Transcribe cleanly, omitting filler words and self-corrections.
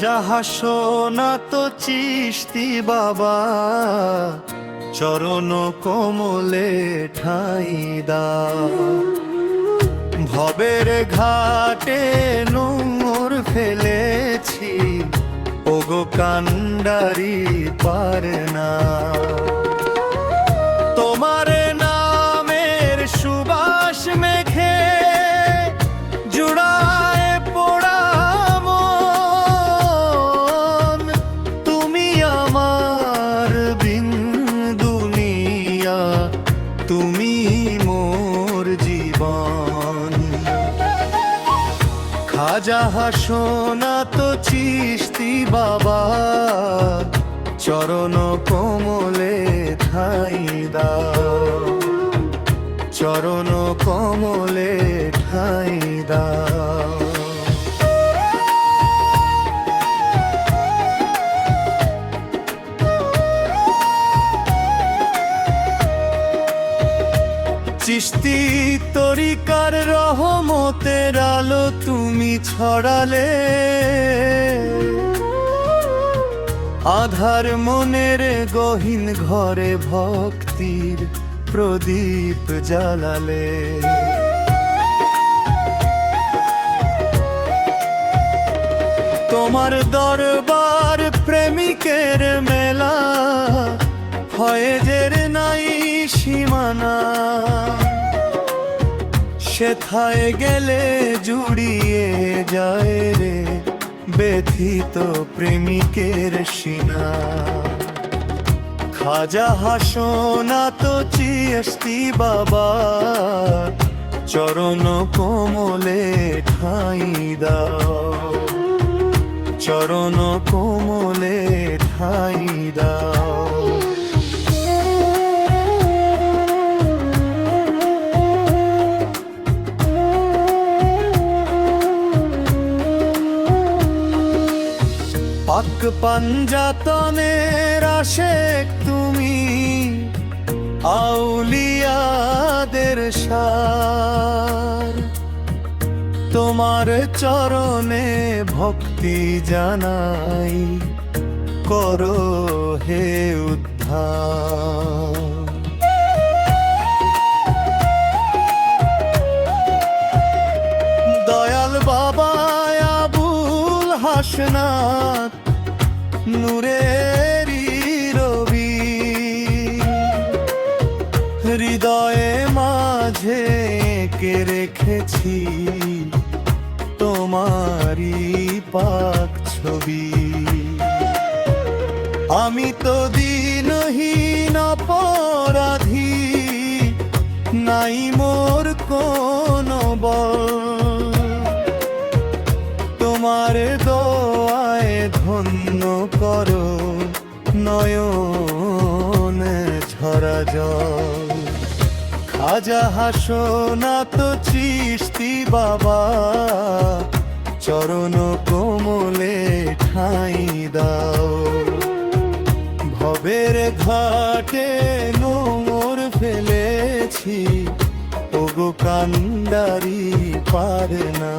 খাজা হাসনা তো চিশতি বাবা, চরণ কোমলে ঠাঁই দাও। ভবের ঘাটে নোঙর ফেলেছি, ওগো কান্ডারি পার না। তোমার নামের সুবাস মেঘে জুড়ায় পোড়া মন, তুমি আমার বিন দুনিয়া, তুমি মোর জীবন। খাজা হাসনা তো চিশতি বাবা, চরণ কোমলে ঠাঁই দাও, চরণ কোমলে ঠাঁই দাও। চিশতি তরিকার রহমতের আলো তুমি ছড়ালে, আধার মনের গহীন ঘরে ভক্তির প্রদীপ জ্বালালে। তোমার দরবার প্রেমিকের মেলা, ফয়েজের নাই সীমানা। সেথায় গেলে জুড়িয়ে যায় রে ব্যথিত প্রেমিকের সিনা। খাজা হাসনা তো চিশতি বাবা, চরণ কোমলে ঠাঁই দাও, চরণ কোমলে ঠাঁই দাও। পাক পাঞ্জাতনের আশেক তুমি, আউলিয়াদের সার। তোমার চরণে ভক্তি জানাই, করো হে উদ্ধার। দয়াল বাবা আবুল হাসনাত, নূরেরি রবি, হৃদয়ে মাঝে কে রেখেছি তোমারি পাক ছবি। আমি তো দিনহীন অপরাধী, নাই মোর কোনো বল। তোমার দোয়ায় ধন্য করো নয়ন ঝরা জল। খাজা হাসনা তো চিশতি বাবা, চরণ কোমলে ঠাঁই দাও। ভবের ঘাটে নোঙর ফেলেছি, ওগো কান্ডারি পার না।